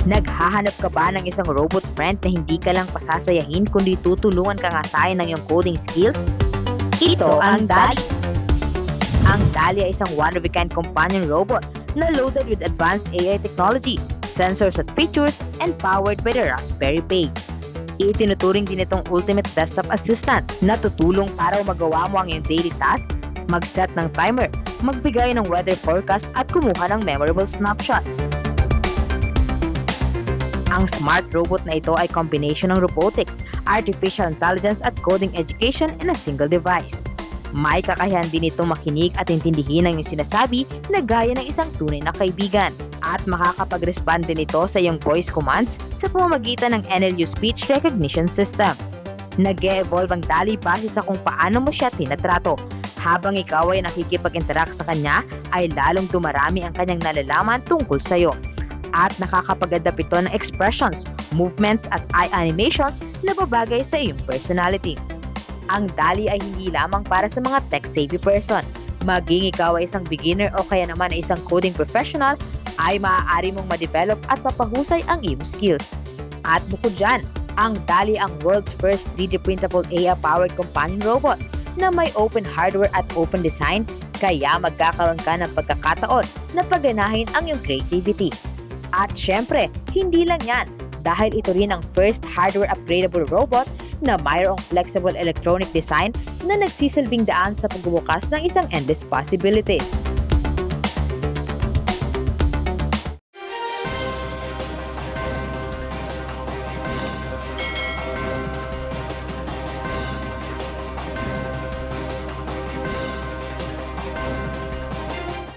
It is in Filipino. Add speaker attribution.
Speaker 1: Naghahanap ka ba ng isang robot friend na hindi ka lang pasasayahin kundi tutulungan ka nga sayan ng iyong coding skills? Ito ang DALL-E. Ang DALL-E ay isang one-of-a-kind companion robot na loaded with advanced AI technology, sensors at features, and powered by the Raspberry Pi. Itinuturing din itong ultimate desktop assistant na tutulong para magawa mo ang iyong daily task, mag-set ng timer, magbigay ng weather forecast at kumuha ng memorable snapshots. Ang smart robot na ito ay combination ng robotics, artificial intelligence at coding education in a single device. May kakayahan din ito makinig at intindihin ang iyong sinasabi na gaya ng isang tunay na kaibigan. At makakapag-respond din ito sa iyong voice commands sa pamamagitan ng NLU Speech Recognition System. Nag-e-evolve ang DALL-E base sa kung paano mo siya tinatrato. Habang ikaw ay nakikipag-interact sa kanya, ay lalong dumarami ang kanyang nalalaman tungkol sa iyo. At nakakapag-adapt ito ng expressions, movements at eye animations na babagay sa iyong personality. Ang DALL-E ay hindi lamang para sa mga tech-savvy person. Maging ikaw ay isang beginner o kaya naman ay isang coding professional, ay maaari mong ma-develop at mapahusay ang iyong skills. At bukod dyan, ang DALL-E ang world's first 3D printable AI-powered companion robot na may open hardware at open design, kaya magkakaroon ka ng pagkakataon na pagganahin ang iyong creativity. At syempre, hindi lang yan, dahil ito rin ang first hardware upgradable robot na mayroong flexible electronic design na nagsisilbing daan sa pagbubukas ng isang endless possibilities.